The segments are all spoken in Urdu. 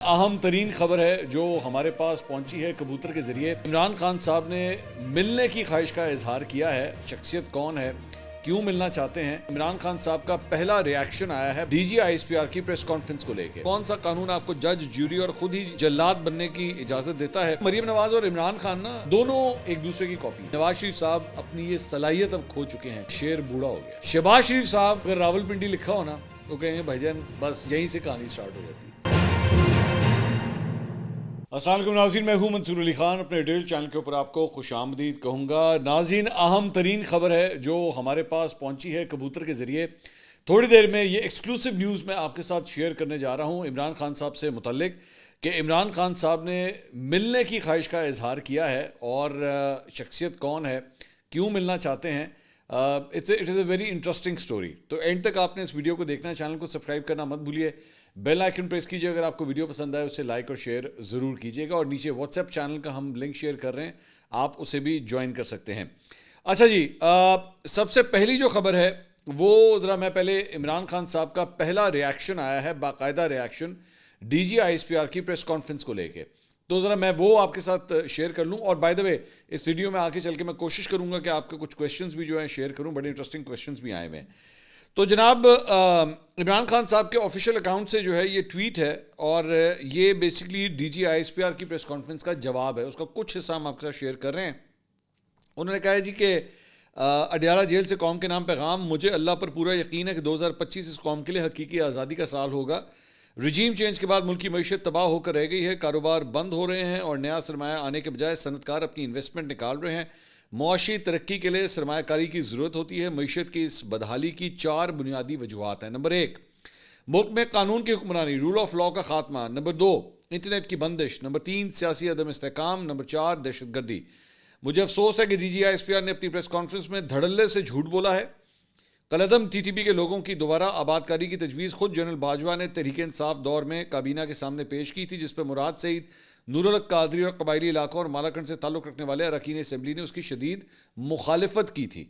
اہم ترین خبر ہے جو ہمارے پاس پہنچی ہے کبوتر کے ذریعے۔ عمران خان صاحب نے ملنے کی خواہش کا اظہار کیا ہے۔ شخصیت کون ہے، کیوں ملنا چاہتے ہیں؟ عمران خان صاحب کا پہلا ری ایکشن آیا ہے D G I S P R کی پریس کانفرنس کو لے کے۔ کون سا قانون آپ کو جج، جیوری اور خود ہی جلاد بننے کی اجازت دیتا ہے؟ مریم نواز اور عمران خان دونوں ایک دوسرے کی کاپی۔ نواز شریف صاحب اپنی یہ صلاحیت اب کھو چکے ہیں، شیر بوڑھا ہو گیا۔ شہباز شریف صاحب اگر راول پنڈی لکھا ہو تو کہیں گے بھائی جان بس یہیں سے کہانی سٹارٹ ہو جاتی ہے۔ السلام علیکم ناظرین، میں ہوں منصور علی خان، اپنے ڈیل چینل کے اوپر آپ کو خوش آمدید کہوں گا۔ ناظرین، اہم ترین خبر ہے جو ہمارے پاس پہنچی ہے کبوتر کے ذریعے۔ تھوڑی دیر میں یہ ایکسکلوسیو نیوز میں آپ کے ساتھ شیئر کرنے جا رہا ہوں عمران خان صاحب سے متعلق، کہ عمران خان صاحب نے ملنے کی خواہش کا اظہار کیا ہے، اور شخصیت کون ہے، کیوں ملنا چاہتے ہیں۔ It is a very interesting story. تو اینڈ تک آپ نے اس ویڈیو کو دیکھنا، چینل کو سبسکرائب کرنا مت بھولیے، بیل آئیکن پریس کیجیے اگر آپ کو ویڈیو پسند آئے، اسے لائک اور شیئر ضرور کیجیے گا، اور نیچے واٹس ایپ چینل کا ہم لنک شیئر کر رہے ہیں، آپ اسے بھی جوائن کر سکتے ہیں۔ اچھا جی، سب سے پہلی جو خبر ہے وہ ذرا میں پہلے عمران خان صاحب کا پہلا ری ایکشن آیا ہے، باقاعدہ reaction D G I S P R کی پریس کانفرنس کو لے کے، تو ذرا میں وہ آپ کے ساتھ شیئر کر لوں۔ اور by the way us video میں آگے چل کے میں کوشش کروں گا کہ آپ کے کچھ کویشچنز بھی جو ہیں شیئر کروں، بڑے انٹرسٹنگ کویشچنز بھی آئے ہوئے ہیں۔ تو جناب عمران خان صاحب کے آفیشیل اکاؤنٹ سے جو ہے یہ ٹویٹ ہے، اور یہ basically D G I S P R کی پریس کانفرنس کا جواب ہے، اس کا کچھ حصہ ہم آپ کے ساتھ شیئر کر رہے ہیں۔ انہوں نے کہا ہے جی کہ اڈیالہ جیل سے قوم کے نام پیغام، مجھے اللہ پر پورا یقین ہے کہ 2025 اس قوم کے لیے حقیقی آزادی کا سال ہوگا۔ رجیم چینج کے بعد ملکی معیشت تباہ ہو کر رہ گئی ہے، کاروبار بند ہو رہے ہیں اور نیا سرمایہ آنے کے بجائے صنعت کار اپنی انویسٹمنٹ نکال رہے ہیں۔ معاشی ترقی کے لیے سرمایہ کاری کی ضرورت ہوتی ہے۔ معیشت کی اس بدحالی کی 4 بنیادی وجوہات ہیں۔ نمبر 1، ملک میں قانون کی حکمرانی، رول آف لاء کا خاتمہ۔ نمبر 2، انٹرنیٹ کی بندش۔ نمبر 3، سیاسی عدم استحکام۔ نمبر 4، دہشت گردی۔ مجھے افسوس ہے کہ D G I S P R نے اپنی پریس کانفرنس میں دھڑلے سے جھوٹ بولا ہے۔ کالعدم ٹی ٹی پی کے لوگوں کی دوبارہ آباد کاری کی تجویز خود جنرل باجوہ نے تحریک انصاف دور میں کابینہ کے سامنے پیش کی تھی، جس پر مراد سعید، نور الحق قادری اور قبائلی علاقوں اور مالاکنڈ سے تعلق رکھنے والے اراکین اسمبلی نے اس کی شدید مخالفت کی تھی۔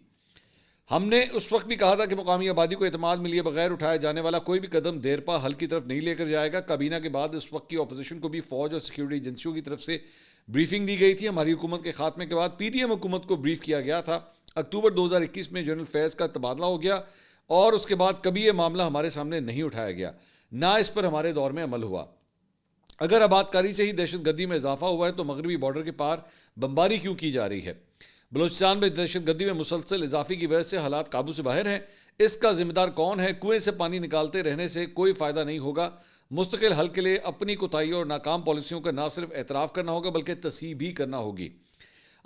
ہم نے اس وقت بھی کہا تھا کہ مقامی آبادی کو اعتماد میں لیے بغیر اٹھایا جانے والا کوئی بھی قدم دیرپا حل کی طرف نہیں لے کر جائے گا۔ کابینہ کے بعد اس وقت کی اپوزیشن کو بھی فوج اور سیکیورٹی ایجنسیوں کی طرف سے بریفنگ دی گئی تھی۔ ہماری حکومت کے خاتمے کے بعد پی ڈی ایم حکومت کو بریف کیا گیا تھا۔ اکتوبر 2021 میں جنرل فیض کا تبادلہ ہو گیا، اور اس کے بعد کبھی یہ معاملہ ہمارے سامنے نہیں اٹھایا گیا، نہ اس پر ہمارے دور میں عمل ہوا۔ اگر آباد کاری سے ہی دہشت گردی میں اضافہ ہوا ہے تو مغربی بارڈر کے پار بمباری کیوں کی جا رہی ہے؟ بلوچستان میں دہشت گردی میں مسلسل اضافے کی وجہ سے حالات قابو سے باہر ہیں۔ اس کا ذمہ دار کون ہے؟ کنویں سے پانی نکالتے رہنے سے کوئی فائدہ نہیں ہوگا۔ مستقل حل کے لیے اپنی کوتاہیوں اور ناکام پالیسیوں کا نہ صرف اعتراف کرنا ہوگا بلکہ تصحیح بھی کرنا ہوگی۔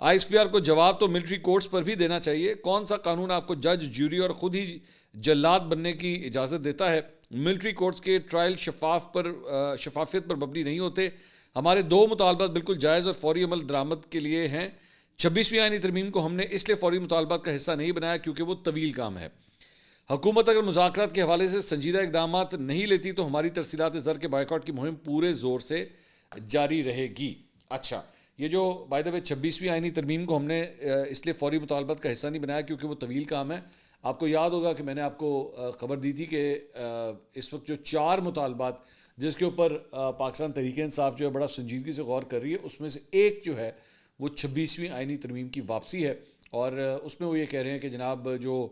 آئی ایس پی آر کو جواب تو ملٹری کورٹس پر بھی دینا چاہیے۔ کون سا قانون آپ کو جج، جیوری اور خود ہی جلاد بننے کی اجازت دیتا ہے؟ ملٹری کورٹس کے ٹرائل شفافیت پر مبنی نہیں ہوتے۔ ہمارے 2 مطالبات بالکل جائز اور فوری عمل درآمد کے لیے ہیں۔ 26ویں آئینی ترمیم کو ہم نے اس لیے فوری مطالبات کا حصہ نہیں بنایا کیونکہ وہ طویل کام ہے۔ حکومت اگر مذاکرات کے حوالے سے سنجیدہ اقدامات نہیں لیتی تو ہماری ترسیلات زر کے بائیکاٹ کی مہم پورے زور سے جاری رہے گی۔ اچھا، یہ جو بائی دا وے 26ویں آئینی ترمیم کو ہم نے اس لیے فوری مطالبات کا حصہ نہیں بنایا کیونکہ وہ طویل کام ہے۔ آپ کو یاد ہوگا کہ میں نے آپ کو خبر دی تھی کہ اس وقت جو 4 مطالبات جس کے اوپر پاکستان تحریک انصاف جو ہے بڑا سنجیدگی سے غور کر رہی ہے، اس میں سے ایک جو ہے وہ 26ویں آئینی ترمیم کی واپسی ہے، اور اس میں وہ یہ کہہ رہے ہیں کہ جناب جو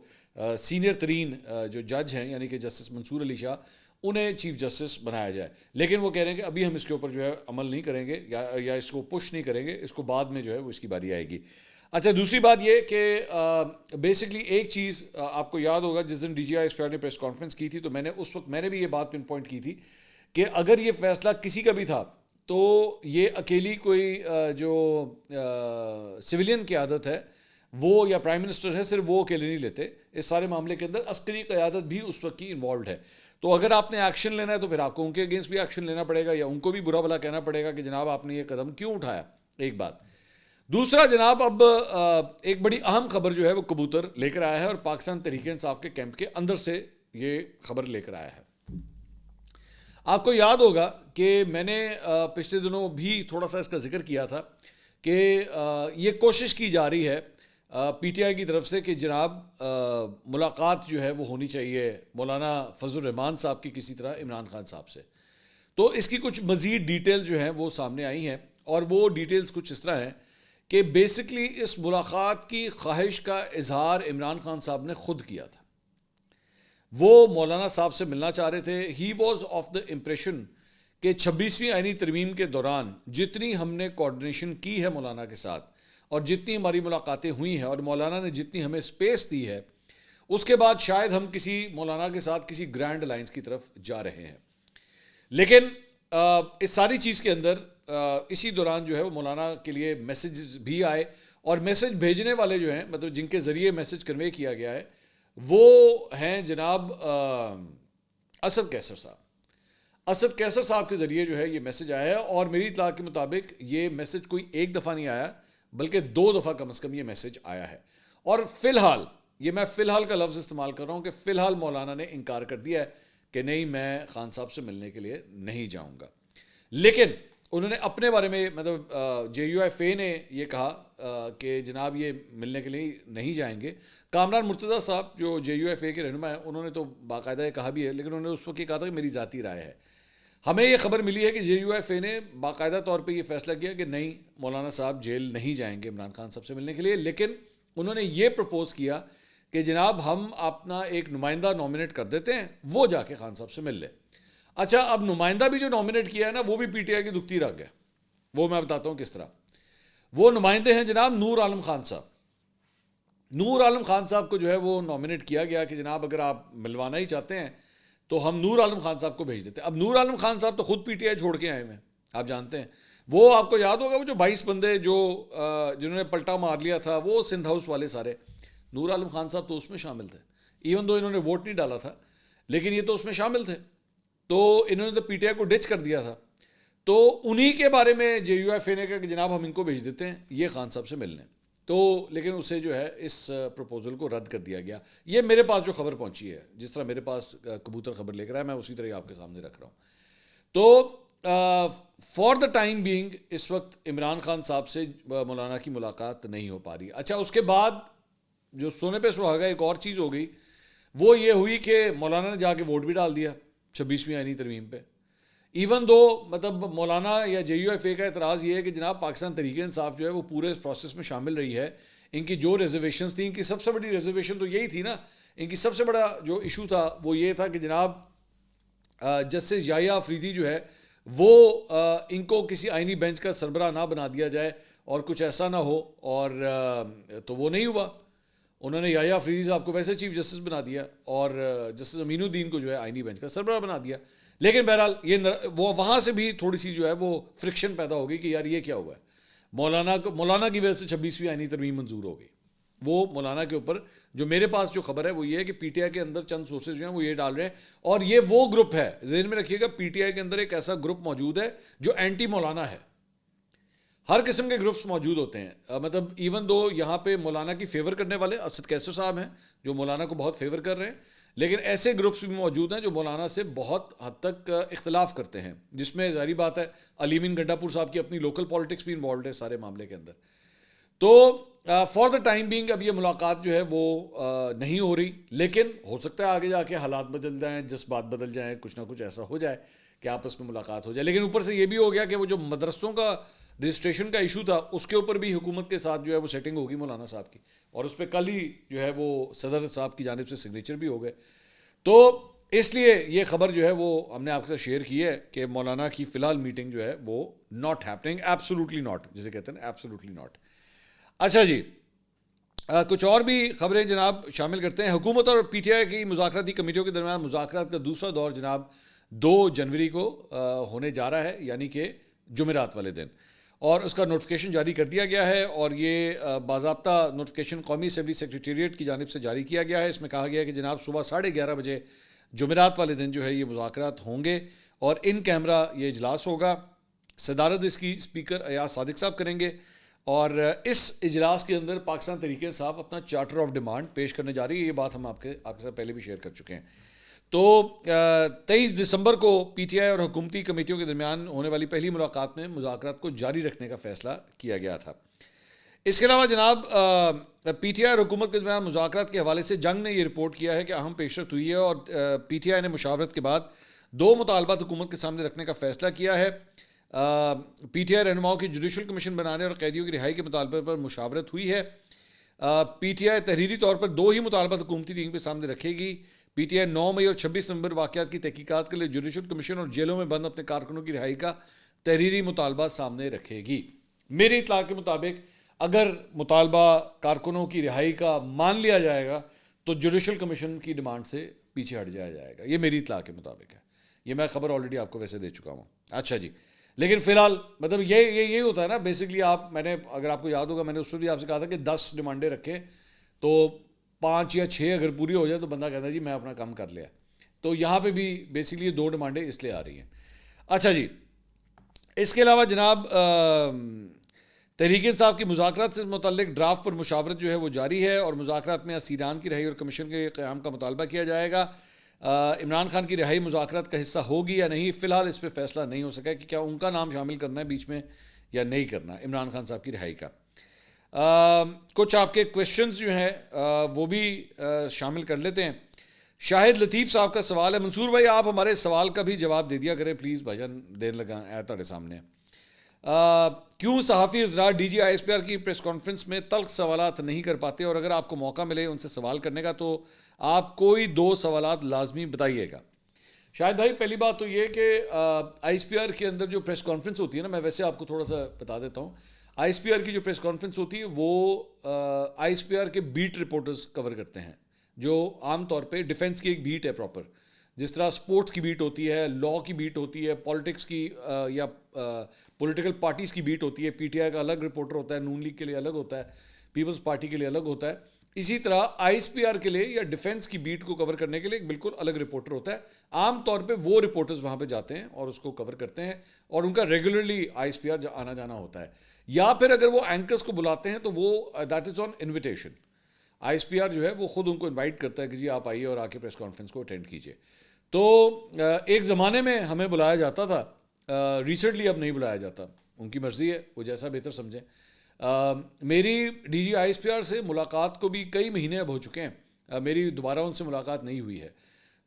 سینئر ترین جو جج ہیں یعنی کہ جسٹس منصور علی شاہ، انہیں چیف جسٹس بنایا جائے، لیکن وہ کہہ رہے ہیں کہ ابھی ہم اس کے اوپر جو ہے عمل نہیں کریں گے یا اس کو پش نہیں کریں گے، اس کو بعد میں جو ہے وہ اس کی باری آئے گی۔ اچھا، دوسری بات یہ کہ بیسکلی ایک چیز آپ کو یاد ہوگا، جس دن D G I S P R نے پریس کانفرنس کی تھی تو اس وقت میں نے بھی یہ بات پن پوائنٹ کی تھی کہ اگر یہ فیصلہ کسی کا بھی تھا تو یہ اکیلی کوئی جو سویلین قیادت ہے وہ یا پرائم منسٹر ہے، صرف وہ اکیلے نہیں لیتے، اس سارے معاملے کے اندر عسکری قیادت بھی اس وقت کی انوالوڈ ہے۔ تو اگر آپ نے ایکشن لینا ہے تو پھر آپ کو ان کے اگینسٹ بھی ایکشن لینا پڑے گا، یا ان کو بھی برا بھلا کہنا پڑے گا کہ جناب آپ نے یہ قدم کیوں اٹھایا، ایک بات۔ دوسرا جناب، اب ایک بڑی اہم خبر جو ہے وہ کبوتر لے کر آیا ہے، اور پاکستان تحریک انصاف کے کیمپ کے اندر سے یہ خبر لے کر آیا ہے۔ آپ کو یاد ہوگا کہ میں نے پچھلے دنوں بھی تھوڑا سا اس کا ذکر کیا تھا کہ یہ کوشش کی جا رہی ہے پی ٹی آئی کی طرف سے کہ جناب ملاقات جو ہے وہ ہونی چاہیے مولانا فضل الرحمان صاحب کی کسی طرح عمران خان صاحب سے۔ تو اس کی کچھ مزید ڈیٹیل جو ہیں وہ سامنے آئی ہیں، اور وہ ڈیٹیلز کچھ اس طرح ہیں کہ بیسکلی اس ملاقات کی خواہش کا اظہار عمران خان صاحب نے خود کیا تھا. وہ مولانا صاحب سے ملنا چاہ رہے تھے. He was of the impression کہ 26ویں آئینی ترمیم کے دوران جتنی ہم نے کوآرڈینیشن کی ہے مولانا کے ساتھ، اور جتنی ہماری ملاقاتیں ہوئی ہیں، اور مولانا نے جتنی ہمیں سپیس دی ہے، اس کے بعد شاید ہم کسی مولانا کے ساتھ کسی گرینڈ الائنس کی طرف جا رہے ہیں. لیکن اس ساری چیز کے اندر اسی دوران جو ہے وہ مولانا کے لیے میسیجز بھی آئے، اور میسیج بھیجنے والے جو ہیں، مطلب جن کے ذریعے میسیج کنوے کیا گیا ہے، وہ ہیں جناب اسد کیسر صاحب. اسد کیسر صاحب کے ذریعے جو ہے یہ میسیج آیا ہے، اور میری اطلاع کے مطابق یہ میسیج کوئی ایک دفعہ نہیں آیا بلکہ 2 دفعہ کم از کم یہ میسیج آیا ہے. اور فی الحال، یہ میں فی الحال کا لفظ استعمال کر رہا ہوں کہ فی الحال مولانا نے انکار کر دیا ہے کہ نہیں، میں خان صاحب سے ملنے کے لیے نہیں جاؤں گا. لیکن انہوں نے اپنے بارے میں، مطلب JUFA نے یہ کہا کہ جناب یہ ملنے کے لیے نہیں جائیں گے. کامران مرتضیٰ صاحب جو JUFA کے رہنما ہیں، انہوں نے تو باقاعدہ یہ کہا بھی ہے، لیکن انہوں نے اس وقت یہ کہا تھا کہ میری ذاتی رائے ہے. ہمیں یہ خبر ملی ہے کہ JUFA نے باقاعدہ طور پہ یہ فیصلہ کیا کہ نہیں، مولانا صاحب جیل نہیں جائیں گے عمران خان صاحب سے ملنے کے لیے. لیکن انہوں نے یہ پرپوز کیا کہ جناب ہم اپنا ایک نمائندہ نامنیٹ کر دیتے ہیں، وہ جا کے خان صاحب سے مل لے. اچھا، اب نمائندہ بھی جو نامنیٹ کیا ہے نا، وہ بھی PTI کی دکھتی رکھ گیا. وہ میں بتاتا ہوں کس طرح. وہ نمائندے ہیں جناب نور عالم خان صاحب. نور عالم خان صاحب کو جو ہے وہ نامنیٹ کیا گیا کہ جناب اگر آپ ملوانا ہی چاہتے ہیں تو ہم نور عالم خان صاحب کو بھیج دیتے ہیں. اب نور عالم خان صاحب تو خود PTI چھوڑ کے آئے ہیں، آپ جانتے ہیں. وہ آپ کو یاد ہوگا وہ جو 22 بندے جنہوں نے پلٹا مار لیا تھا، وہ سندھ ہاؤس والے سارے، نور عالم خان صاحب تو اس میں شامل تھے. ایون دو انہوں نے ووٹ نہیں ڈالا تھا، لیکن یہ تو اس میں شامل تھے. تو انہوں نے تو PTI کو ڈچ کر دیا تھا. تو انہی کے بارے میں JUFA نے کہا کہ جناب ہم ان کو بھیج دیتے ہیں یہ خان صاحب سے ملنے. تو لیکن اسے جو ہے اس پروپوزل کو رد کر دیا گیا. یہ میرے پاس جو خبر پہنچی ہے، جس طرح میرے پاس کبوتر خبر لے کر آیا، میں اسی طرح آپ کے سامنے رکھ رہا ہوں. تو فار دا ٹائم بینگ اس وقت عمران خان صاحب سے مولانا کی ملاقات نہیں ہو پا رہی. اچھا، اس کے بعد جو سونے پہ سہاگا ایک اور چیز ہو گئی، وہ یہ ہوئی کہ مولانا نے جا کے ووٹ بھی ڈال دیا 26ویں آئینی ترمیم پہ. ایون دو مطلب مولانا یا JUFA کا اعتراض یہ ہے کہ جناب پاکستان تحریک انصاف جو ہے وہ پورے اس پروسیس میں شامل رہی ہے. ان کی جو ریزرویشنز تھیں، ان کی سب سے بڑی ریزرویشن تو یہی تھی نا، ان کی سب سے بڑا جو ایشو تھا وہ یہ تھا کہ جناب جسٹس یحییٰ آفریدی جو ہے وہ ان کو کسی آئینی بینچ کا سربراہ نہ بنا دیا جائے اور کچھ ایسا نہ ہو. اور تو وہ نہیں ہوا. انہوں نے یحییٰ آفریدی صاحب کو ویسے چیف جسٹس بنا دیا اور جسٹس امین الدین کو جو ہے آئینی بینچ کا سربراہ بنا دیا. لیکن بہرحال یہ وہ وہاں سے بھی تھوڑی سی جو ہے وہ فرکشن پیدا ہو گئی کہ یار یہ کیا ہوا ہے. مولانا کی وجہ سے 26ویں آئینی ترمیم منظور ہو گئی. وہ مولانا کے اوپر جو میرے پاس جو خبر ہے وہ یہ ہے کہ PTI کے اندر چند سورسز جو ہیں وہ یہ ڈال رہے ہیں، اور یہ وہ گروپ ہے، ذہن میں رکھیے گا، PTI کے اندر ایک ایسا گروپ موجود ہے جو اینٹی مولانا ہے. ہر قسم کے گروپس موجود ہوتے ہیں. مطلب ایون دو یہاں پہ مولانا کی فیور کرنے والے اسد کیسر صاحب ہیں جو مولانا کو بہت فیور کر رہے ہیں، لیکن ایسے گروپس بھی موجود ہیں جو مولانا سے بہت حد تک اختلاف کرتے ہیں، جس میں ظاہری بات ہے علیمین گنڈا پور صاحب کی اپنی لوکل پالیٹکس بھی انوالوڈ ہے سارے معاملے کے اندر. تو فار دا ٹائم بینگ اب یہ ملاقات جو ہے وہ نہیں ہو رہی، لیکن ہو سکتا ہے آگے جا کے حالات بدل جائیں، جذبات بدل جائیں، کچھ نہ کچھ ایسا ہو جائے کہ آپس میں ملاقات ہو جائے. لیکن اوپر سے یہ بھی ہو گیا کہ وہ جو مدرسوں کا رجسٹریشن کا ایشو تھا اس کے اوپر بھی حکومت کے ساتھ جو ہے وہ سیٹنگ ہوگی مولانا صاحب کی، اور اس پہ کل ہی جو ہے وہ صدر صاحب کی جانب سے سگنیچر بھی ہو گئے. تو اس لیے یہ خبر جو ہے وہ ہم نے آپ کے ساتھ شیئر کی ہے کہ مولانا کی فی الحال میٹنگ جو ہے وہ ناٹ ہیپننگ، ایبسولوٹلی ناٹ، جسے کہتے ہیں ایبسولوٹلی ناٹ. اچھا جی، کچھ اور بھی خبریں جناب شامل کرتے ہیں. حکومت اور PTI کی مذاکراتی کمیٹیوں کے درمیان مذاکرات کا دوسرا دور جناب 2 جنوری کو ہونے جا رہا ہے، یعنی کہ جمعرات والے دن، اور اس کا نوٹیفیکیشن جاری کر دیا گیا ہے. اور یہ باضابطہ نوٹیفیکیشن قومی اسمبلی سیکریٹریٹ کی جانب سے جاری کیا گیا ہے. اس میں کہا گیا ہے کہ جناب صبح 11:30 بجے جمعرات والے دن جو ہے یہ مذاکرات ہوں گے، اور ان کیمرہ یہ اجلاس ہوگا. صدارت اس کی اسپیکر ایاز صادق صاحب کریں گے، اور اس اجلاس کے اندر پاکستان تحریک انصاف اپنا چارٹر آف ڈیمانڈ پیش کرنے جا رہی ہے. یہ بات ہم آپ کے ساتھ پہلے بھی شیئر کر چکے ہیں. تو 23 دسمبر کو PTI اور حکومتی کمیٹیوں کے درمیان ہونے والی پہلی ملاقات میں مذاکرات کو جاری رکھنے کا فیصلہ کیا گیا تھا. اس کے علاوہ جناب PTI اور حکومت کے درمیان مذاکرات کے حوالے سے جنگ نے یہ رپورٹ کیا ہے کہ اہم پیش رفت ہوئی ہے، اور PTI نے مشاورت کے بعد 2 مطالبات حکومت کے سامنے رکھنے کا فیصلہ کیا ہے. پی ٹی آئی رہنماؤں کی جوڈیشل کمیشن بنانے اور قیدیوں کی رہائی کے مطالبے پر مشاورت ہوئی ہے. پی ٹی آئی تحریری طور پر 2 ہی مطالبات حکومتی ٹیم کے سامنے رکھے گی. پی ٹی آئی 9 مئی اور 26 نومبر واقعات کی تحقیقات کے لیے جوڈیشل کمیشن اور جیلوں میں بند اپنے کارکنوں کی رہائی کا تحریری مطالبہ سامنے رکھے گی. میری اطلاع کے مطابق اگر مطالبہ کارکنوں کی رہائی کا مان لیا جائے گا تو جوڈیشل کمیشن کی ڈیمانڈ سے پیچھے ہٹ جایا جائے گا. یہ میری اطلاع کے مطابق ہے. یہ میں خبر آلریڈی آپ کو ویسے دے چکا ہوں. اچھا جی, لیکن فی الحال مطلب یہ ہوتا ہے نا بیسکلی. میں نے اگر آپ کو یاد ہوگا میں نے اس وقت بھی آپ سے کہا تھا کہ 10 ڈیمانڈیں رکھیں تو 5 یا 6 اگر پوری ہو جائے تو بندہ کہتا ہے جی میں اپنا کام کر لیا. تو یہاں پہ بھی بیسکلی 2 ڈیمانڈیں اس لیے آ رہی ہیں. اچھا جی, اس کے علاوہ جناب تحریک انصاف کی مذاکرات سے متعلق ڈرافٹ پر مشاورت جو ہے وہ جاری ہے اور مذاکرات میں اسیران کی رہائی اور کمیشن کے قیام کا مطالبہ کیا جائے گا. عمران خان کی رہائی مذاکرات کا حصہ ہوگی یا نہیں, فی الحال اس پہ فیصلہ نہیں ہو سکا کہ کیا ان کا نام شامل کرنا ہے بیچ میں یا نہیں کرنا عمران خان صاحب کی رہائی کا. کچھ آپ کے کویشچنز جو ہیں وہ بھی شامل کر لیتے ہیں. شاہد لطیف صاحب کا سوال ہے, منصور بھائی آپ ہمارے سوال کا بھی جواب دے دیا کریں پلیز بھائی جان, دین لگا ہے تھوڑے سامنے. کیوں صحافی حضرات D G I S P R کی پریس کانفرنس میں تلخ سوالات نہیں کر پاتے, اور اگر آپ کو موقع ملے ان سے سوال کرنے کا تو آپ کوئی 2 سوالات لازمی بتائیے گا. شاید بھائی پہلی بات تو یہ کہ آئی ایس پی آر کے اندر جو پریس کانفرنس ہوتی ہے نا, میں ویسے آپ کو تھوڑا سا بتا دیتا ہوں. آئی ایس پی آر کی جو پریس کانفرنس ہوتی ہے وہ آئی ایس پی آر کے بیٹ رپورٹرز کور کرتے ہیں, جو عام طور پہ ڈیفنس کی ایک بیٹ ہے پراپر, جس طرح سپورٹس کی بیٹ ہوتی ہے, لا کی بیٹ ہوتی ہے, پالیٹکس کی یا پولیٹیکل پارٹیز کی بیٹ ہوتی ہے. پی ٹی آئی کا الگ رپورٹر ہوتا ہے, نون لیگ کے لیے الگ ہوتا ہے, پیپلز پارٹی کے لیے الگ ہوتا ہے. اسی طرح آئی ایس پی آر کے لیے یا ڈیفنس کی بیٹ کو کور کرنے کے لیے ایک بالکل الگ رپورٹر ہوتا ہے. عام طور پہ وہ رپورٹرز وہاں پہ جاتے ہیں اور اس کو کور کرتے ہیں, اور ان کا regularly I S P are آنا جانا ہوتا ہے. یا پھر اگر وہ اینکرز کو بلاتے ہیں تو وہ that is on invitation. I S P are جو ہے وہ خود ان کو انوائٹ کرتا ہے کہ جی آپ آئیے اور آ کے پریس کانفرنس کو اٹینڈ کیجیے. تو ایک زمانے میں ہمیں بلایا جاتا تھا, ریسنٹلی اب نہیں بلایا جاتا, ان کی مرضی ہے, وہ جیسا بہتر سمجھیں. میری D G I S P R سے ملاقات کو بھی کئی مہینے اب ہو چکے ہیں, میری دوبارہ ان سے ملاقات نہیں ہوئی ہے.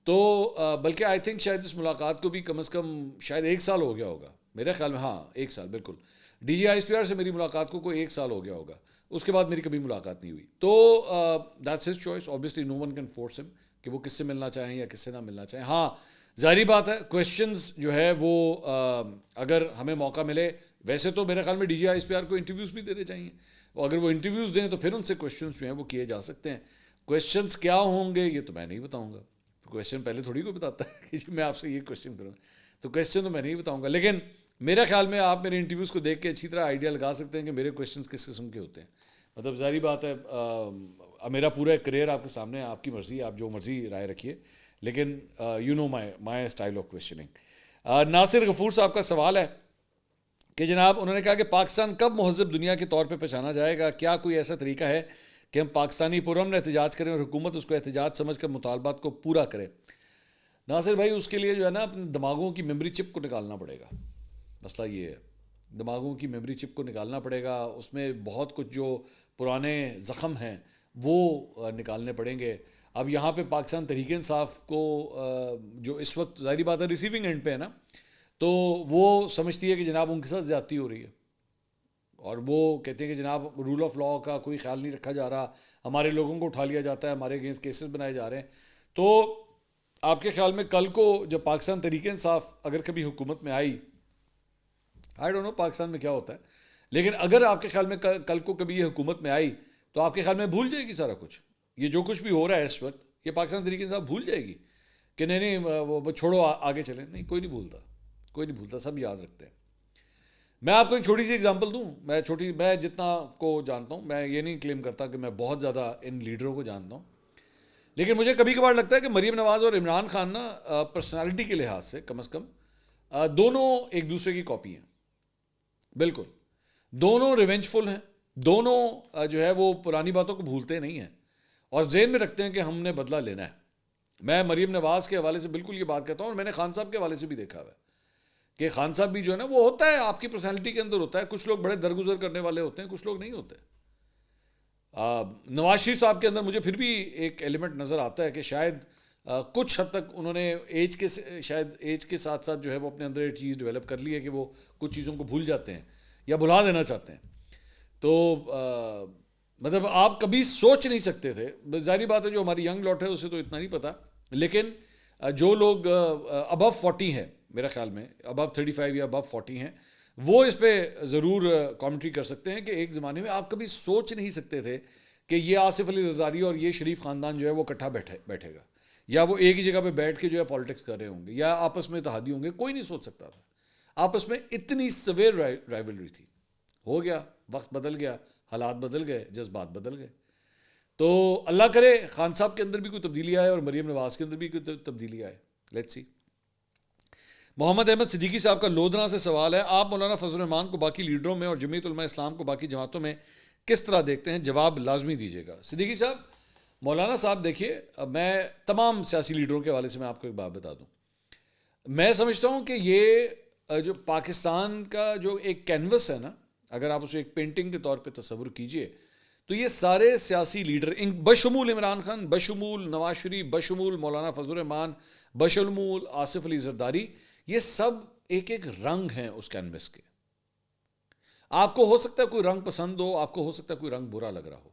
تو بلکہ آئی تھنک شاید اس ملاقات کو بھی کم از کم شاید 1 سال ہو گیا ہوگا میرے خیال میں. ہاں 1 سال بالکل. D G I S P R سے میری ملاقات کو کوئی 1 سال ہو گیا ہوگا, اس کے بعد میری کبھی ملاقات نہیں ہوئی. تو that's his choice, obviously know one can force ہم کہ وہ کس سے ملنا چاہیں یا کس سے نہ ملنا چاہیں. ہاں ظاہری بات ہے کویشچنز جو ہے وہ اگر ہمیں موقع ملے, ویسے تو میرے خیال میں D G I S P R کو انٹرویوز بھی دینے چاہیے, اور اگر وہ انٹرویوز دیں تو پھر ان سے کویشچنز جو ہیں وہ کیے جا سکتے ہیں. کویشچنز کیا ہوں گے یہ تو میں نہیں بتاؤں گا, کویشچن پہلے تھوڑی کوئی بتاتا ہے کہ میں آپ سے یہ کویشچن کروں, تو کویشچن تو میں نہیں بتاؤں گا. لیکن میرے خیال میں آپ میرے انٹرویوز کو دیکھ کے اچھی طرح آئیڈیا لگا سکتے ہیں کہ میرے کویشچنز کس قسم کے ہوتے ہیں. مطلب ظاہری بات ہے میرا پورا ایک کریئر آپ کے سامنے ہے, آپ کی مرضی, آپ جو مرضی رائے رکھیے, لیکن you know my style of questioning. Nasir Ghafoor Sahab کا سوال ہے کہ جناب انہوں نے کہا کہ پاکستان کب مہذب دنیا کے طور پہ پہچانا جائے گا, کیا کوئی ایسا طریقہ ہے کہ ہم پاکستانی پرامن احتجاج کریں اور حکومت اس کو احتجاج سمجھ کر مطالبات کو پورا کرے. ناصر بھائی اس کے لیے جو ہے نا اپنے دماغوں کی میموری چپ کو نکالنا پڑے گا. مسئلہ یہ ہے, دماغوں کی میموری چپ کو نکالنا پڑے گا, اس میں بہت کچھ جو پرانے زخم ہیں وہ نکالنے پڑیں گے. اب یہاں پہ پاکستان تحریک انصاف کو جو اس وقت ظاہری بات ہے ریسیونگ اینڈ پہ ہے نا, تو وہ سمجھتی ہے کہ جناب ان کے ساتھ زیادتی ہو رہی ہے, اور وہ کہتے ہیں کہ جناب رول آف لا کا کوئی خیال نہیں رکھا جا رہا, ہمارے لوگوں کو اٹھا لیا جاتا ہے, ہمارے اگینسٹ کیسز بنائے جا رہے ہیں. تو آپ کے خیال میں کل کو جب پاکستان تحریک انصاف اگر کبھی حکومت میں آئی, آئی ڈونٹ نو پاکستان میں کیا ہوتا ہے, لیکن اگر آپ کے خیال میں کل کو کبھی یہ حکومت میں آئی تو آپ کے خیال میں بھول جائے گی سارا کچھ, یہ جو کچھ بھی ہو رہا ہے اس وقت, یہ پاکستان تحریک انصاف بھول جائے گی کہ نہیں وہ چھوڑو آگے چلیں؟ نہیں, کوئی نہیں بھولتا, کوئی نہیں بھولتا, سب یاد رکھتے ہیں. میں آپ کو ایک چھوٹی سی اگزامپل دوں, میں جتنا کو جانتا ہوں, میں یہ نہیں کلیم کرتا کہ میں بہت زیادہ ان لیڈروں کو جانتا ہوں, لیکن مجھے کبھی کبھار لگتا ہے کہ مریم نواز اور عمران خان نا پرسنالٹی کے لحاظ سے کم از کم دونوں ایک دوسرے کی کاپی ہیں. بالکل, دونوں ریونجفل ہیں, دونوں جو ہے وہ پرانی باتوں کو بھولتے نہیں ہیں اور ذہن میں رکھتے ہیں کہ ہم نے بدلہ لینا ہے. میں مریم نواز کے حوالے سے بالکل یہ بات کہتا ہوں, اور میں نے خان صاحب کے حوالے سے بھی دیکھا ہوا ہے کہ خان صاحب بھی جو ہے نا وہ ہوتا ہے آپ کی پرسنالٹی کے اندر ہوتا ہے. کچھ لوگ بڑے درگزر کرنے والے ہوتے ہیں, کچھ لوگ نہیں ہوتے. نواز شریف صاحب کے اندر مجھے پھر بھی ایک ایلیمنٹ نظر آتا ہے کہ شاید کچھ حد تک انہوں نے شاید ایج کے ساتھ ساتھ جو ہے وہ اپنے اندر ایک چیز ڈیولپ کر لی ہے کہ وہ کچھ چیزوں کو بھول جاتے ہیں یا بھلا دینا چاہتے ہیں. تو مطلب آپ کبھی سوچ نہیں سکتے تھے. ظاہری بات ہے جو ہماری ینگ لاٹ ہے اسے تو اتنا نہیں پتا, لیکن جو لوگ ابو 40 ہیں, میرا خیال میں ابو 35 یا ابو 40 ہیں, وہ اس پہ ضرور کامنٹری کر سکتے ہیں کہ ایک زمانے میں آپ کبھی سوچ نہیں سکتے تھے کہ یہ آصف علی زرداری اور یہ شریف خاندان جو ہے وہ اکٹھا بیٹھے گا, یا وہ ایک ہی جگہ پہ بیٹھ کے جو ہے پالیٹکس کر رہے ہوں گے, یا آپس میں اتحادی ہوں گے. کوئی نہیں سوچ سکتا تھا. آپس میں اتنی سویر رائیولری تھی. ہو گیا, وقت بدل گیا, حالات بدل گئے, جذبات بدل گئے. تو اللہ کرے خان صاحب کے اندر بھی کوئی تبدیلی آئے اور مریم نواز کے اندر بھی کوئی تبدیلی آئے. Let's see. محمد احمد صدیقی صاحب کا لودھنا سے سوال ہے, آپ مولانا فضل الرحمان کو باقی لیڈروں میں اور جمعیت علماء اسلام کو باقی جماعتوں میں کس طرح دیکھتے ہیں؟ جواب لازمی دیجیے گا. صدیقی صاحب, مولانا صاحب دیکھیے, میں تمام سیاسی لیڈروں کے حوالے سے میں آپ کو ایک بات بتا دوں. میں سمجھتا ہوں کہ یہ جو پاکستان کا جو ایک کینوس ہے نا, اگر آپ اسے ایک پینٹنگ کے طور پہ تصور کیجئے تو یہ سارے سیاسی لیڈر بشمول عمران خان, بشمول نواز شریف, بشمول مولانا فضل الرحمان, بشمول آصف علی زرداری, یہ سب ایک ایک رنگ ہیں اس کینوس کے. آپ کو ہو سکتا ہے کوئی رنگ پسند ہو, آپ کو ہو سکتا ہے کوئی رنگ برا لگ رہا ہو,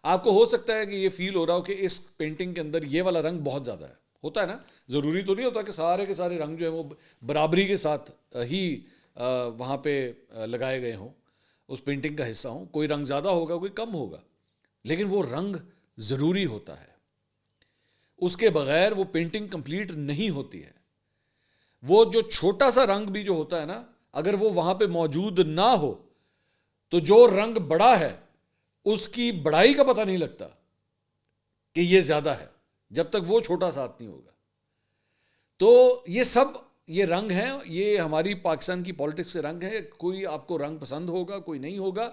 آپ کو ہو سکتا ہے کہ یہ فیل ہو رہا ہو کہ اس پینٹنگ کے اندر یہ والا رنگ بہت زیادہ ہے. ہوتا ہے نا, ضروری تو نہیں ہوتا کہ سارے کے سارے رنگ جو ہیں وہ برابری کے ساتھ ہی وہاں پہ لگائے گئے ہوں, اس پینٹنگ کا حصہ ہوں. کوئی رنگ زیادہ ہوگا, کوئی کم ہوگا, لیکن وہ رنگ ضروری ہوتا ہے. اس کے بغیر وہ پینٹنگ کمپلیٹ نہیں ہوتی ہے. وہ جو چھوٹا سا رنگ بھی جو ہوتا ہے نا, اگر وہ وہاں پہ موجود نہ ہو تو جو رنگ بڑا ہے اس کی بڑائی کا پتہ نہیں لگتا کہ یہ زیادہ ہے, جب تک وہ چھوٹا ساتھ نہیں ہوگا. تو یہ سب یہ رنگ ہیں, یہ ہماری پاکستان کی پالیٹکس کے رنگ ہیں. کوئی آپ کو رنگ پسند ہوگا, کوئی نہیں ہوگا,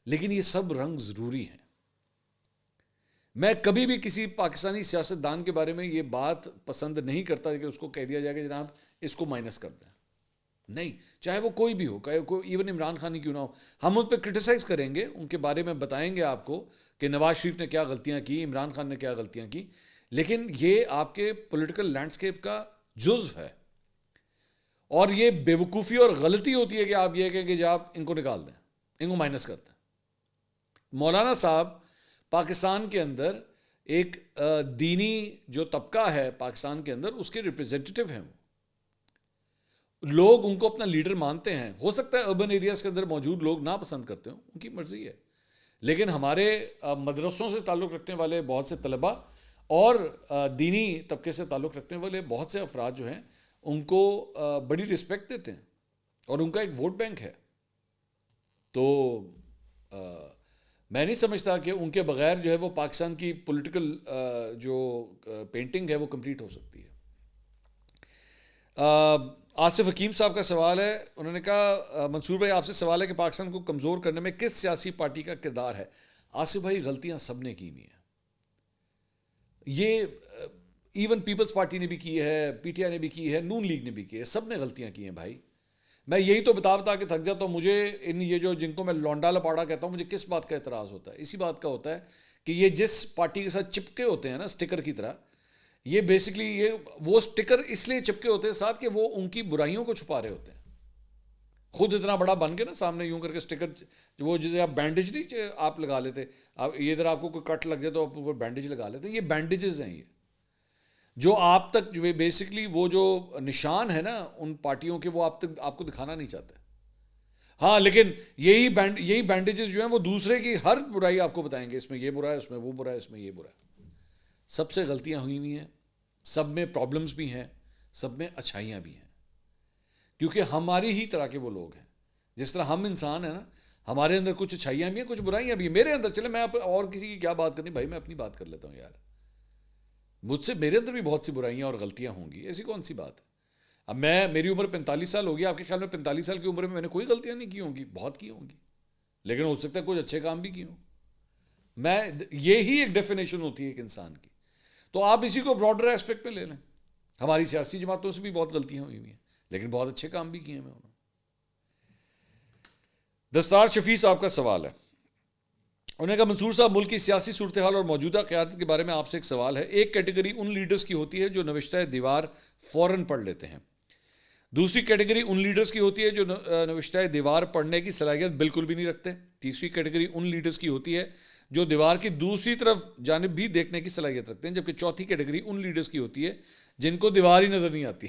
لیکن یہ سب رنگ ضروری ہیں. میں کبھی بھی کسی پاکستانی سیاستدان کے بارے میں یہ بات پسند نہیں کرتا کہ اس کو کہہ دیا جائے کہ جناب اس کو مائنس کر دیں. نہیں, چاہے وہ کوئی بھی ہو, چاہے کوئی ایون عمران خان ہی کیوں نہ ہو, ہم ان پہ کرٹیسائز کریں گے, ان کے بارے میں بتائیں گے آپ کو کہ نواز شریف نے کیا غلطیاں کی, عمران خان نے کیا غلطیاں کی, لیکن یہ آپ کے پولیٹیکل لینڈسکیپ کا جزو ہے. اور یہ بے وقوفی اور غلطی ہوتی ہے کہ آپ یہ کہیں کہ جب آپ ان کو نکال دیں, ان کو مائنس کر دیں. مولانا صاحب پاکستان کے اندر ایک دینی جو طبقہ ہے پاکستان کے اندر, اس کے ریپرزینٹیٹیو ہیں. وہ لوگ ان کو اپنا لیڈر مانتے ہیں. ہو سکتا ہے اربن ایریاز کے اندر موجود لوگ ناپسند کرتے ہوں, ان کی مرضی ہے, لیکن ہمارے مدرسوں سے تعلق رکھنے والے بہت سے طلباء اور دینی طبقے سے تعلق رکھنے والے بہت سے افراد جو ہیں ان کو بڑی رسپیکٹ دیتے ہیں اور ان کا ایک ووٹ بینک ہے. تو میں نہیں سمجھتا کہ ان کے بغیر جو ہے وہ پاکستان کی پولیٹیکل جو پینٹنگ ہے وہ کمپلیٹ ہو سکتی ہے. آصف حکیم صاحب کا سوال ہے, انہوں نے کہا منصور بھائی آپ سے سوال ہے کہ پاکستان کو کمزور کرنے میں کس سیاسی پارٹی کا کردار ہے؟ آصف بھائی غلطیاں سب نے کی ہوئی ہیں. یہ ایون پیپلز پارٹی نے بھی کی ہے, پی ٹی آئی نے بھی کی ہے, نون لیگ نے بھی کی ہے, سب نے غلطیاں کی ہیں بھائی. میں یہی تو بتا کے تھک جاتا ہوں. مجھے یہ جو جن کو میں لونڈا لپاڑا کہتا ہوں, مجھے کس بات کا اعتراض ہوتا ہے؟ اسی بات کا ہوتا ہے کہ یہ جس پارٹی کے ساتھ چپکے ہوتے ہیں نا اسٹیکر کی طرح, یہ بیسکلی یہ وہ اسٹیکر اس لیے چپکے ہوتے ہیں ساتھ کہ وہ ان کی برائیوں کو چھپا رہے ہوتے ہیں. خود اتنا بڑا بن کے نا سامنے یوں کر کے اسٹیکر, وہ جسے آپ بینڈیج نہیں آپ لگا لیتے, آپ یہ ادھر آپ کو کوئی کٹ لگ جائے تو آپ اوپر بینڈیج لگا لیتے ہیں. یہ بینڈیجز ہیں یہ جو آپ تک جو بیسکلی وہ جو نشان ہے نا ان پارٹیوں کے, وہ آپ کو دکھانا نہیں چاہتے. ہاں, لیکن یہی بینڈیجز جو ہیں وہ دوسرے کی ہر برائی آپ کو بتائیں گے, اس میں یہ برا ہے, اس میں وہ برا ہے, اس میں یہ برا ہے. سب سے غلطیاں ہوئی ہوئی ہیں, سب میں پرابلمز بھی ہیں, سب میں اچھائیاں بھی ہیں, کیونکہ ہماری ہی طرح کے وہ لوگ ہیں. جس طرح ہم انسان ہیں نا, ہمارے اندر کچھ اچھائیاں بھی ہیں, کچھ برائیاں بھی ہیں. میرے اندر, چلے میں اور کسی کی کیا بات کرنی بھائی, میں اپنی بات کر لیتا ہوں یار. مجھ سے میرے اندر بھی بہت سی برائیاں اور غلطیاں ہوں گی, ایسی کون سی بات ہے. اب میری عمر 45 سال ہوگی, آپ کے خیال میں 45 سال کی عمر میں نے کوئی غلطیاں نہیں کی ہوں گی؟ بہت کی ہوں گی, لیکن ہو سکتا ہے کچھ اچھے کام بھی کیے ہوں. یہی ایک ڈیفینیشن ہوتی ہے ایک انسان کی. تو آپ اسی کو براڈر ایسپیکٹ میں لے لیں. ہماری سیاسی جماعتوں سے بھی بہت غلطیاں ہوئی ہیں, لیکن بہت اچھے کام بھی کیے ہیں انہوں نے. دستار شفیع صاحب کا سوال ہے, انہوں نے کہا منصور صاحب ملک کی سیاسی صورتحال اور موجودہ قیادت کے بارے میں آپ سے ایک سوال ہے. ایک کیٹیگری ان لیڈرز کی ہوتی ہے جو نوشتہ دیوار فوراً پڑھ لیتے ہیں. دوسری کیٹیگری ان لیڈرز کی ہوتی ہے جو نوشتہ دیوار پڑھنے کی صلاحیت بالکل بھی نہیں رکھتے. تیسری کیٹیگری ان لیڈرز کی ہوتی ہے جو دیوار کی دوسری طرف جانب بھی دیکھنے کی صلاحیت رکھتے ہیں. جبکہ چوتھی کیٹیگری ان لیڈرز کی ہوتی ہے جن کو دیوار ہی نظر نہیں آتی.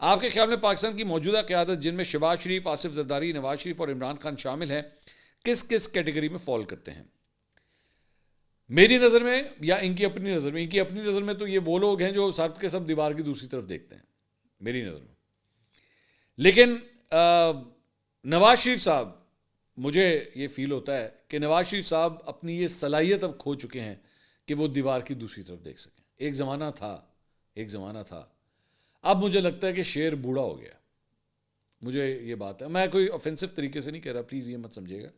آپ کے خیال میں پاکستان کی موجودہ قیادت جن میں شہباز شریف، آصف زرداری، نواز شریف اور عمران خان شامل ہیں کس کس کیٹیگری میں فال کرتے ہیں؟ میری نظر میں یا ان کی اپنی نظر میں؟ ان کی اپنی نظر میں تو یہ وہ لوگ ہیں جو سب کے سب دیوار کی دوسری طرف دیکھتے ہیں میری نظر میں. لیکن نواز شریف صاحب، مجھے یہ فیل ہوتا ہے کہ نواز شریف صاحب اپنی یہ صلاحیت اب کھو چکے ہیں کہ وہ دیوار کی دوسری طرف دیکھ سکیں. ایک زمانہ تھا اب مجھے لگتا ہے کہ شیر بوڑھا ہو گیا. مجھے یہ بات ہے، میں کوئی آفینسو طریقے سے نہیں کہہ رہا، پلیز یہ مت سمجھیے گا،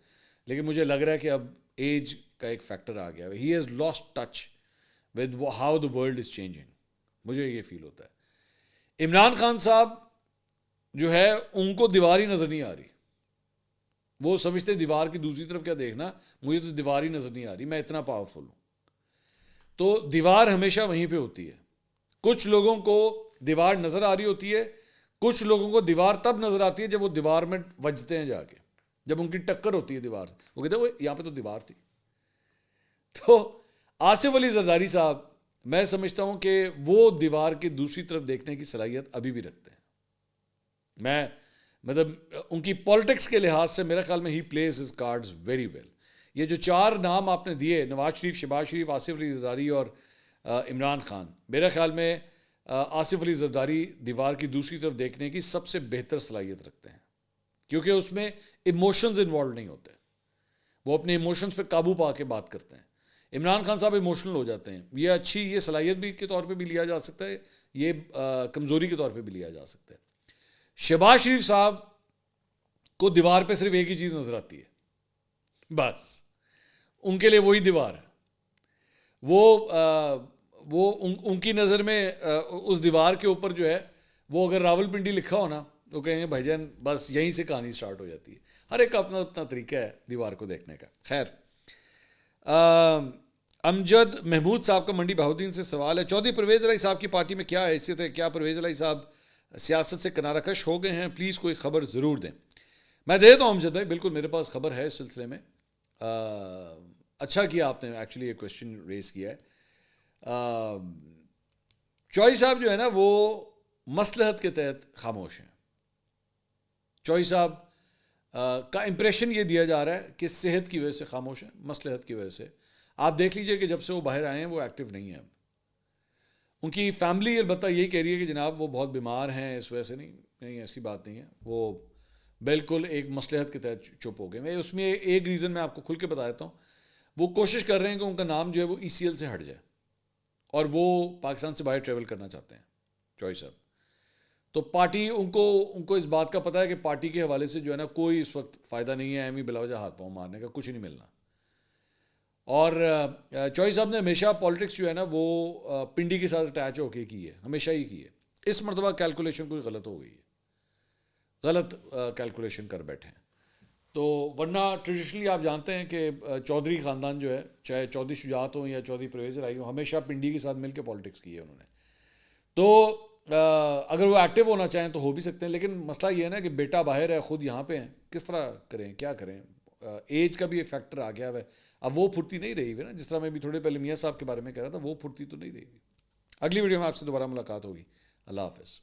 لیکن مجھے لگ رہا ہے کہ اب ایج کا ایک فیکٹر آ گیا. He has lost touch with how the world is changing. مجھے یہ فیل ہوتا ہے. عمران خان صاحب جو ہے ان کو دیوار ہی نظر نہیں آ رہی. وہ سمجھتے دیوار کی دوسری طرف کیا دیکھنا، مجھے تو دیوار ہی نظر نہیں آ رہی، میں اتنا پاورفل ہوں. تو دیوار ہمیشہ وہیں پہ ہوتی ہے. کچھ لوگوں کو دیوار نظر آ رہی ہوتی ہے، کچھ لوگوں کو دیوار تب نظر آتی ہے جب وہ دیوار میں وجتے ہیں جا کے، جب ان کی ٹکر ہوتی ہے دیوار سے. وہ کہتے ہیں وہ یہاں پہ تو دیوار تھی. تو آصف علی زرداری صاحب، میں سمجھتا ہوں کہ وہ دیوار کی دوسری طرف دیکھنے کی صلاحیت ابھی بھی رکھتے ہیں. میں مطلب ان کی پالیٹکس کے لحاظ سے میرے خیال میں ہی plays his cards very well. یہ جو چار نام آپ نے دیے، نواز شریف، شہباز شریف، آصف علی زرداری اور عمران خان، میرے خیال میں آصف علی زرداری دیوار کی دوسری طرف دیکھنے کی سب سے بہتر صلاحیت رکھتے ہیں، کیونکہ اس میں ایموشنز انوالو نہیں ہوتے. وہ اپنے ایموشنز پہ قابو پا کے بات کرتے ہیں. عمران خان صاحب ایموشنل ہو جاتے ہیں. یہ صلاحیت بھی کے طور پہ بھی لیا جا سکتا ہے، یہ کمزوری کے طور پہ بھی لیا جا سکتا ہے. شہباز شریف صاحب کو دیوار پہ صرف ایک ہی چیز نظر آتی ہے، بس ان کے لیے وہی دیوار ہے. وہ ان کی نظر میں اس دیوار کے اوپر جو ہے، وہ اگر راول پنڈی لکھا ہو نا تو کہیں گے بھائی جان بس یہیں سے کہانی سٹارٹ ہو جاتی ہے. ہر ایک کا اپنا اپنا طریقہ ہے دیوار کو دیکھنے کا. خیر، امجد محمود صاحب کا منڈی بہاؤدین سے سوال ہے، چودھری پرویز الہی صاحب کی پارٹی میں کیا حیثیت ہے؟ کیا پرویز الہی صاحب سیاست سے کنارہ کش ہو گئے ہیں؟ پلیز کوئی خبر ضرور دیں. میں دے دیتا ہوں امجد بھائی، بالکل میرے پاس خبر ہے اس سلسلے میں. اچھا کیا آپ نے ایکچولی یہ کویشچن ریز کیا ہے. چوہی صاحب جو ہے نا وہ مصلحت کے تحت خاموش ہیں. چوہی صاحب کا امپریشن یہ دیا جا رہا ہے کہ صحت کی وجہ سے خاموش ہیں، مصلحت کی وجہ سے. آپ دیکھ لیجئے کہ جب سے وہ باہر آئے ہیں وہ ایکٹیو نہیں ہیں. ان کی فیملی البتہ یہی کہہ رہی ہے کہ جناب وہ بہت بیمار ہیں، اس وجہ سے نہیں ایسی بات نہیں ہے. وہ بالکل ایک مصلحت کے تحت چپ ہو گئے. میں اس میں ایک ریزن میں آپ کو کھل کے بتا دیتا ہوں. وہ کوشش کر رہے ہیں کہ ان کا نام جو ہے وہ ECL سے ہٹ جائے، اور وہ پاکستان سے باہر ٹریول کرنا چاہتے ہیں چوہی صاحب. تو پارٹی ان کو اس بات کا پتہ ہے کہ پارٹی کے حوالے سے جو ہے نا کوئی اس وقت فائدہ نہیں ہے ایمی بلا وجہ ہاتھ پاؤں مارنے کا، کچھ نہیں ملنا. اور چوہی صاحب نے ہمیشہ پالیٹکس جو ہے نا وہ پنڈی کے ساتھ اٹیچ ہو کے کی ہے، ہمیشہ ہی کی ہے. اس مرتبہ کیلکولیشن کوئی غلط ہو گئی ہے، غلط کیلکولیشن کر بیٹھے ہیں. تو ورنہ ٹریڈیشنلی آپ جانتے ہیں کہ چودھری خاندان جو ہے، چاہے چودھری شجاعت ہوں یا چودھری پرویز الہی ہوں، ہمیشہ پنڈی کے ساتھ مل کے پالیٹکس کی ہے انہوں نے. تو اگر وہ ایکٹیو ہونا چاہیں تو ہو بھی سکتے ہیں، لیکن مسئلہ یہ ہے نا کہ بیٹا باہر ہے، خود یہاں پہ ہیں، کس طرح کریں، کیا کریں. ایج کا بھی ایک فیکٹر آ گیا ہے. اب وہ پھرتی نہیں رہی ہے نا، جس طرح میں بھی تھوڑے پہلے میاں صاحب کے بارے میں کہہ رہا تھا، وہ پھرتی تو نہیں رہی. اگلی ویڈیو میں آپ سے دوبارہ ملاقات ہوگی. اللہ حافظ.